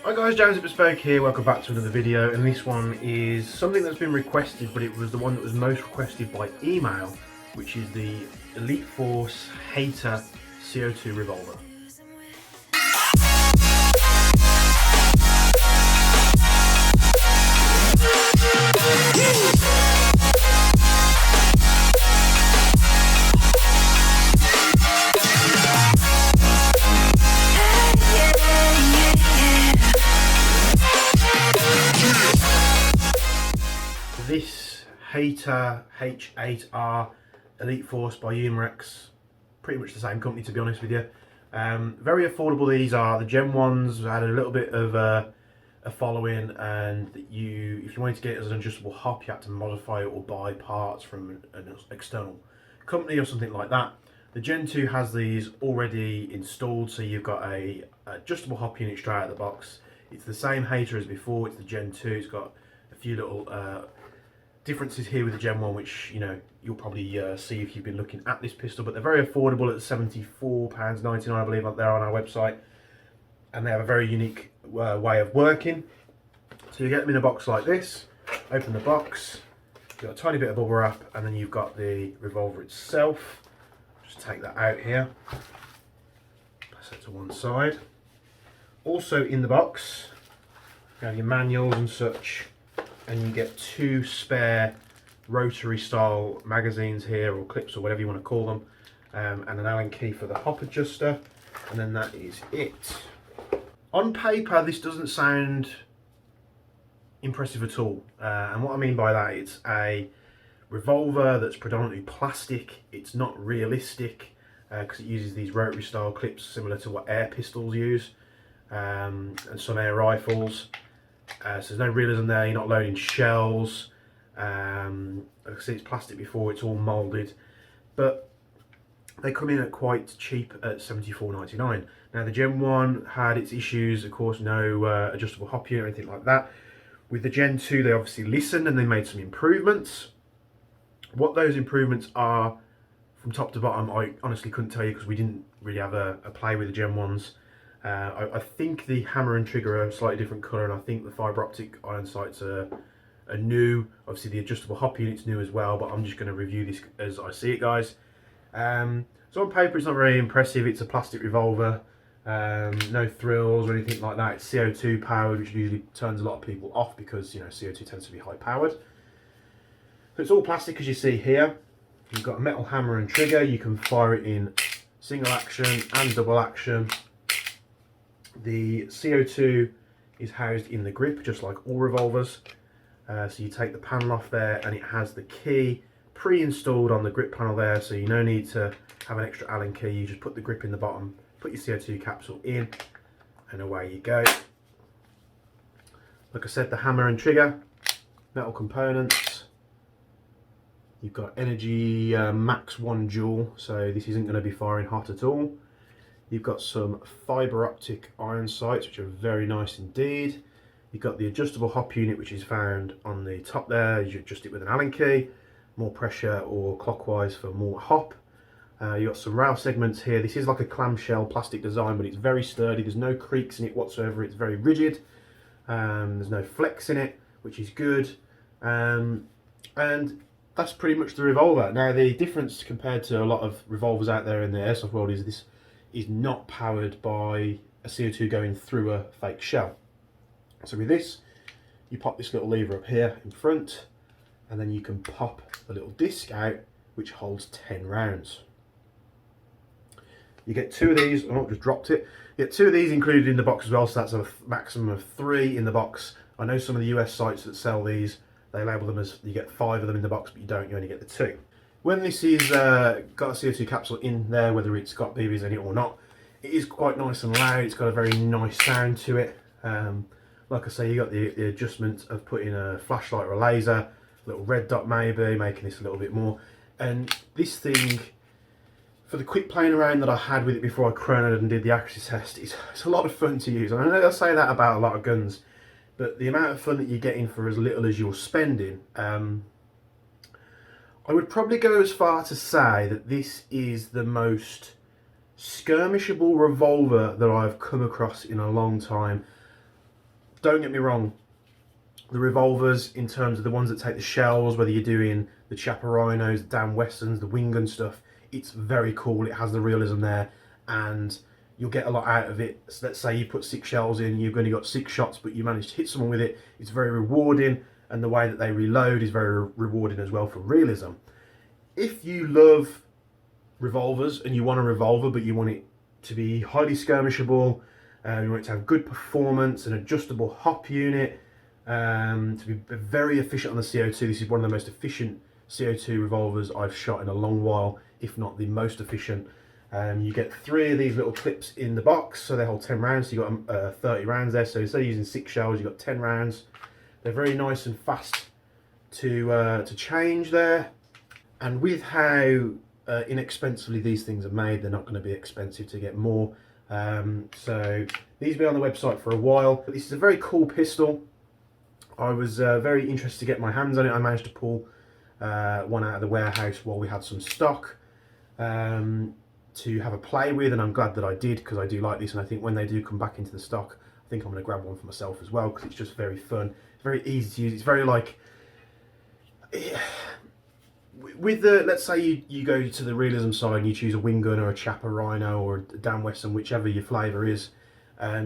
Hi guys, James at Bespoke here, welcome back to another video, and this one is something that's been requested, but it was the one that was most requested by email, which is the Elite Force H8R CO2 Revolver. This H8R H8R Elite Force by Umarex, pretty much the same company to be honest with you. Very affordable these are. The Gen 1s had a little bit of a following, and if you wanted to get it as an adjustable hop, you had to modify it or buy parts from an external company or something like that. The Gen 2 has these already installed, so you've got a adjustable hop unit straight out of the box. It's the same H8R as before. It's the Gen 2. It's got a few little differences here with the Gen 1, which you'll probably see if you've been looking at this pistol, but they're very affordable at £74.99, I believe, up there on our website, and they have a very unique way of working. So you get them in a box like this, open the box, you've got a tiny bit of bubble wrap, and then you've got the revolver itself. Just take that out here, pass it to one side. Also in the box, you have your manuals and such, and you get two spare rotary style magazines here, or clips, or whatever you want to call them, and an Allen key for the hop adjuster, and then that is it. On paper this doesn't sound impressive at all, and what I mean by that, it's a revolver that's predominantly plastic. It's not realistic because it uses these rotary style clips similar to what air pistols use, and some air rifles. So there's no realism there. You're not loading shells. Like I said, it's plastic before, it's all moulded, but they come in at quite cheap at £74.99. Now the Gen 1 had its issues, of course, no adjustable hop unit or anything like that. With the Gen 2 they obviously listened and they made some improvements. What those improvements are from top to bottom, I honestly couldn't tell you because we didn't really have a play with the Gen 1s. I think the hammer and trigger are a slightly different colour, and I think the fibre optic iron sights are new. Obviously the adjustable hop unit's new as well, but I'm just going to review this as I see it, guys. So on paper it's not very impressive. It's a plastic revolver, no thrills or anything like that. It's CO2 powered, which usually turns a lot of people off because CO2 tends to be high powered. So it's all plastic, as you see here. You've got a metal hammer and trigger. You can fire it in single action and double action. The CO2 is housed in the grip, just like all revolvers. So you take the panel off there, and it has the key pre-installed on the grip panel there, so you no need to have an extra Allen key. You just put the grip in the bottom, put your CO2 capsule in, and away you go. Like I said, the hammer and trigger, metal components. You've got energy max 1 joule, so this isn't going to be firing hot at all. You've got some fibre optic iron sights, which are very nice indeed. You've got the adjustable hop unit, which is found on the top there. You adjust it with an Allen key, more pressure or clockwise for more hop. You've got some rail segments here. This is like a clamshell plastic design, but it's very sturdy. There's no creaks in it whatsoever. It's very rigid. There's no flex in it, which is good. And that's pretty much the revolver. Now the difference compared to a lot of revolvers out there in the airsoft world is this is not powered by a CO2 going through a fake shell. So with this, you pop this little lever up here in front, and then you can pop the little disc out, which holds 10 rounds. You get 2 of these. Oh, just dropped it. You get 2 of these included in the box as well, so that's a maximum of 3 in the box. I know some of the US sites that sell these, they label them as you get 5 of them in the box, but you don't, you only get the 2. When this is got a CO2 capsule in there, whether it's got BBs in it or not, it is quite nice and loud. It's got a very nice sound to it. Like I say, you got the adjustment of putting a flashlight or a laser, a little red dot maybe, making this a little bit more. And this thing, for the quick playing around that I had with it before I chronoed and did the accuracy test, it's a lot of fun to use. And I know I say that about a lot of guns, but the amount of fun that you're getting for as little as you're spending, I would probably go as far to say that this is the most skirmishable revolver that I've come across in a long time. don't get me wrong, the revolvers, in terms of the ones that take the shells, whether you're doing the Chaparrinos, the Dan Westerns, the wing gun stuff, it's very cool. It has the realism there, and you'll get a lot out of it. So let's say you put 6 shells in, you've only got 6 shots, but you managed to hit someone with it. It's very rewarding, and the way that they reload is very rewarding as well for realism. If you love revolvers and you want a revolver, but you want it to be highly skirmishable, you want it to have good performance, an adjustable hop unit, to be very efficient on the CO2. This is one of the most efficient CO2 revolvers I've shot in a long while, if not the most efficient. You get 3 of these little clips in the box, so they hold 10 rounds. So you've got 30 rounds there. So instead of using 6 shells, you've got 10 rounds. They're very nice and fast to change there. And with how inexpensively these things are made, they're not going to be expensive to get more. So these have been on the website for a while. But this is a very cool pistol. I was very interested to get my hands on it. I managed to pull one out of the warehouse while we had some stock to have a play with, and I'm glad that I did, because I do like this, and I think when they do come back into the stock, I think I'm going to grab one for myself as well, because it's just very fun. It's very easy to use. It's very like, with the, let's say you go to the realism side and you choose a wing gun or a Chaparrino or a Dan Western, whichever your flavour is,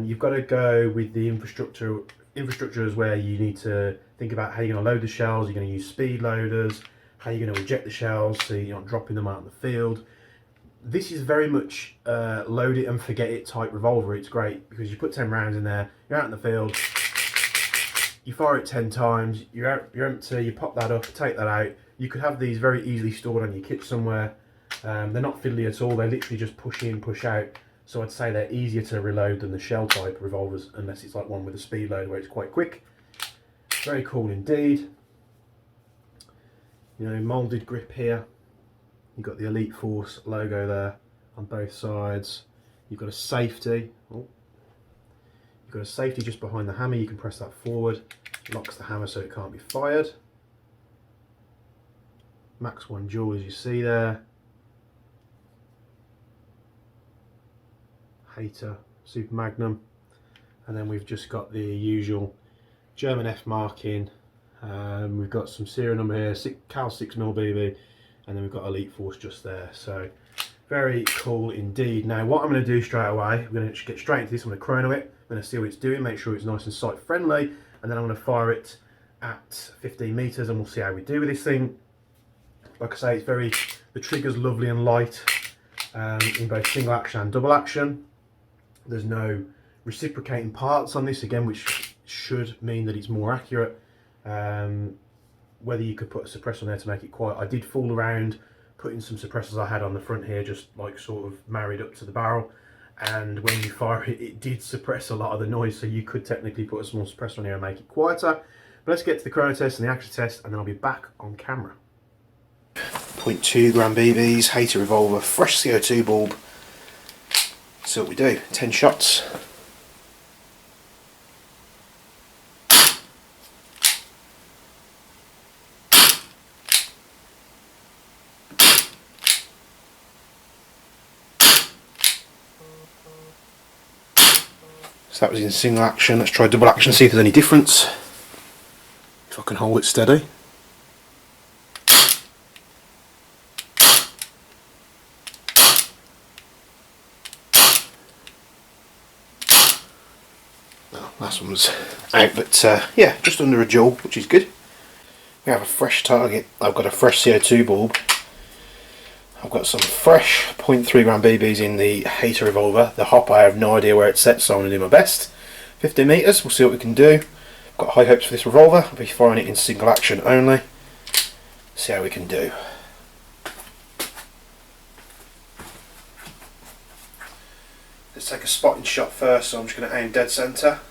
you've got to go with the infrastructure is where you need to think about how you're going to load the shells. You're going to use speed loaders, how you're going to eject the shells so you're not dropping them out in the field. This is very much load it and forget it type revolver. It's great because you put 10 rounds in there, you're out in the field, you fire it 10 times, you're empty, you pop that up, take that out. You could have these very easily stored on your kit somewhere. They're not fiddly at all, they literally just push in, push out. So I'd say they're easier to reload than the shell type revolvers, unless it's like one with a speed load where it's quite quick. Very cool indeed. You know, moulded grip here. You've got the Elite Force logo there on both sides. You've got a safety. Oh. You've got a safety just behind the hammer. You can press that forward. Locks the hammer so it can't be fired. Max 1 jewel, as you see there. H8R Super Magnum. And then we've just got the usual German F marking. We've got some serial number here, Cal 6mm BB. And then we've got Elite Force just there. So very cool indeed. Now what I'm going to do straight away, we're going to get straight into this. I'm going to chrono it. I'm going to see what it's doing, make sure it's nice and sight friendly, and then I'm going to fire it at 15 meters, and we'll see how we do with this thing. Like I say, it's very, the trigger's lovely and light in both single action and double action. There's no reciprocating parts on this again, which should mean that it's more accurate. Whether you could put a suppressor on there to make it quiet. I did fool around putting some suppressors I had on the front here, just like sort of married up to the barrel, and when you fire it, it did suppress a lot of the noise, so you could technically put a small suppressor on here and make it quieter. But let's get to the chrono test and the action test, and then I'll be back on camera. 0.2 gram BBs, H8R Revolver, fresh CO2 bulb. So what we do, 10 shots. So that was in single action. Let's try double action, see if there's any difference. If I can hold it steady. Well, last one was out, but yeah, just under a joule, which is good. We have a fresh target. I've got a fresh CO2 bulb. I've got some fresh 0.3 gram BBs in the H8R Revolver. The hop, I have no idea where it's set, so I'm going to do my best. 15 meters, we'll see what we can do. I've got high hopes for this revolver. I'll be firing it in single action only. See how we can do. Let's take a spotting shot first, so I'm just going to aim dead centre.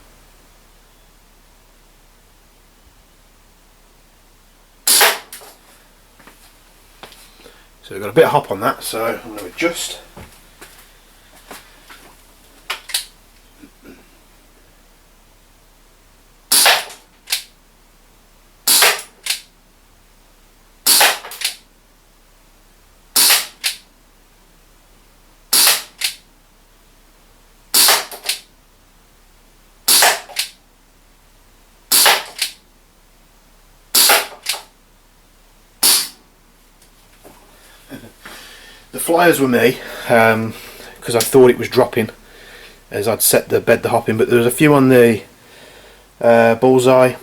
So we've got a bit of hop on that, so I'm going to adjust. flyers were me, because I thought it was dropping as I'd set the bed the hop in, but there was a few on the bullseye.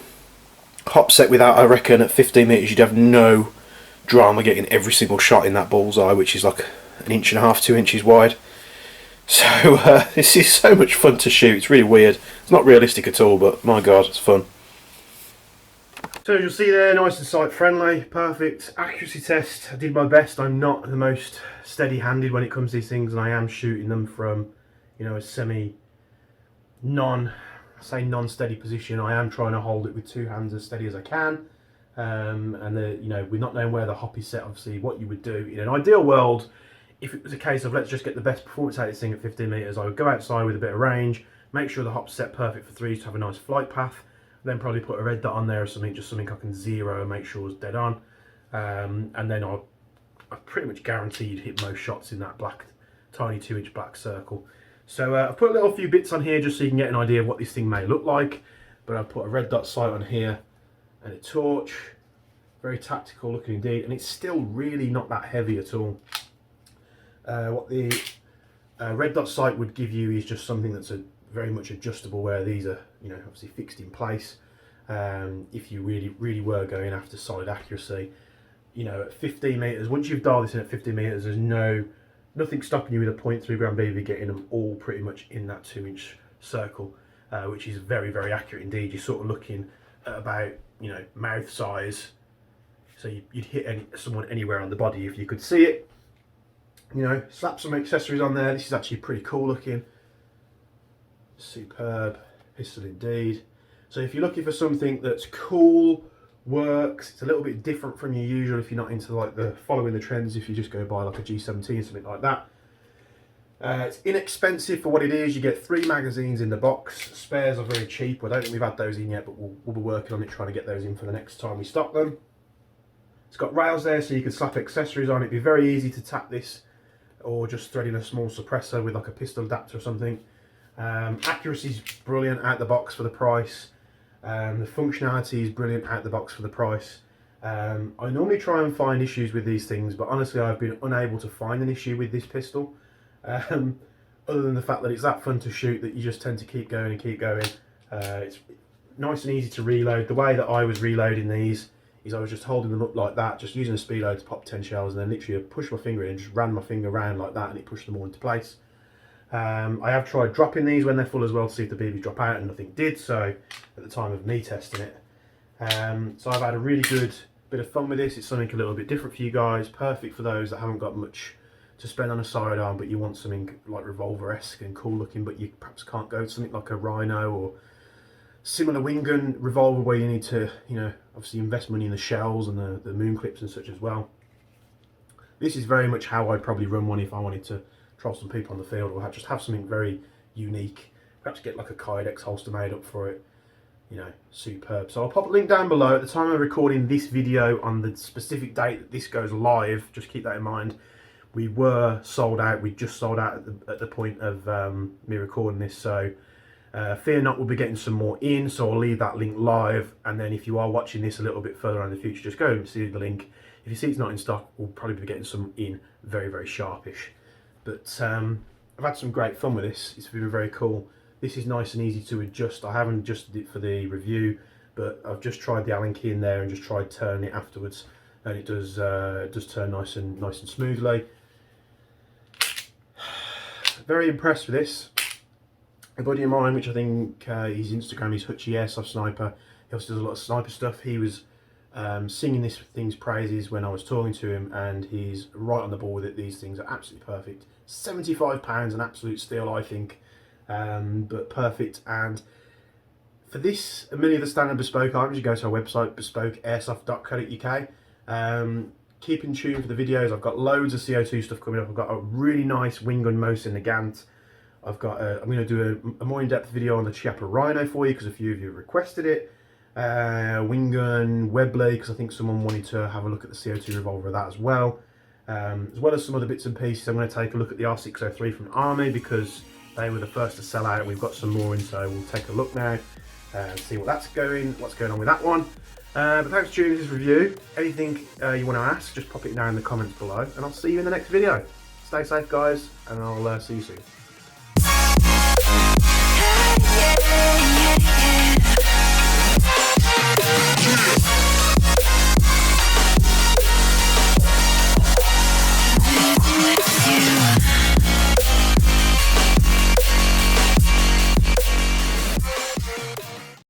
Hop set without, I reckon at 15 metres you'd have no drama getting every single shot in that bullseye, which is like 1.5 inches, 2 inches wide. So this is so much fun to shoot. It's really weird. It's not realistic at all, but my god, it's fun. So as you'll see there, nice and sight friendly, perfect accuracy test. I did my best. I'm not the most steady-handed when it comes to these things, and I am shooting them from, you know, a non-steady position. I am trying to hold it with two hands as steady as I can. And you know, we're not knowing where the hop is set, obviously what you would do in an ideal world, if it was a case of let's just get the best performance out of this thing at 15 metres, I would go outside with a bit of range, make sure the hop's set perfect for threes to have a nice flight path, then probably put a red dot on there or something, just something I can zero and make sure it's dead on. And then I pretty much guarantee you'd hit most shots in that black, tiny 2-inch black circle. So I've put a few bits on here just so you can get an idea of what this thing may look like. But I've put a red dot sight on here and a torch. Very tactical looking indeed, and it's still really not that heavy at all. What the red dot sight would give you is just something that's very much adjustable, where these are, you know, obviously fixed in place. If you really were going after solid accuracy, you know, at 15 metres, once you've dialed this in at 15 metres, there's nothing stopping you with a 0.3 gram BB getting them all pretty much in that 2-inch circle, which is very accurate indeed. You're sort of looking at about, you know, mouth size, so you'd hit someone anywhere on the body if you could see it. You know, slap some accessories on there. This is actually pretty cool looking. Superb pistol indeed. So if you're looking for something that's cool, works, it's a little bit different from your usual, if you're not into like the following the trends, if you just go buy like a G17 something like that. It's inexpensive for what it is. You get 3 magazines in the box. Spares are very cheap. I don't think we've had those in yet, but we'll be working on it, trying to get those in for the next time we stock them. It's got rails there so you can slap accessories on. It'd be very easy to tap this, or just thread in a small suppressor with like a pistol adapter or something. Accuracy's brilliant out the box for the price. The functionality is brilliant out the box for the price. I normally try and find issues with these things, but honestly I've been unable to find an issue with this pistol. Other than the fact that it's that fun to shoot that you just tend to keep going and keep going. It's nice and easy to reload. The way that I was reloading these is I was just holding them up like that, just using a speed load to pop 10 shells, and then literally I pushed my finger in and just ran my finger around like that, and it pushed them all into place. I have tried dropping these when they're full as well to see if the BBs drop out, and nothing did, so at the time of me testing it. So I've had a really good bit of fun with this. It's something a little bit different for you guys, perfect for those that haven't got much to spend on a sidearm, but you want something like Revolver-esque and cool looking, but you perhaps can't go to something like a Rhino or similar wing gun revolver, where you need to, you know, obviously invest money in the shells and the moon clips and such as well. This is very much how I'd probably run one if I wanted to troll some people on the field, or just have something very unique. Perhaps get like a Kydex holster made up for it. You know, superb. So I'll pop a link down below. At the time of recording this video, on the specific date that this goes live, just keep that in mind, we were sold out. We just sold out at the point of me recording this. So fear not, we'll be getting some more in. So I'll leave that link live. And then if you are watching this a little bit further on in the future, just go and see the link. If you see it's not in stock, we'll probably be getting some in very sharpish. But I've had some great fun with this. It's been very cool. This is nice and easy to adjust. I haven't adjusted it for the review, but I've just tried the Allen key in there and just tried turning it afterwards, and it does turn nice and smoothly. Very impressed with this. A buddy of mine, which I think his Instagram is H8R Sniper. He also does a lot of sniper stuff. He was singing this thing's praises when I was talking to him, and he's right on the ball with it. These things are absolutely perfect. £75, an absolute steal, I think. But perfect. And for this, a many of the standard bespoke items, you go to our website, bespokeairsoft.co.uk. Keep in tune for the videos. I've got loads of CO2 stuff coming up. I've got a really nice wing gun Mos in the Gant. I've got I'm going to do a more in-depth video on the H8R Rhino for you, because a few of you requested it. Wing gun Webley, because I think someone wanted to have a look at the CO2 revolver of that as well as some other bits and pieces. I'm going to take a look at the R603 from Army, because they were the first to sell out. We've got some more in, so we'll take a look now and see what's going on with that one. But thanks for tuning in this review. Anything you want to ask, just pop it down in the comments below, and I'll see you in the next video. Stay safe, guys, and I'll see you soon.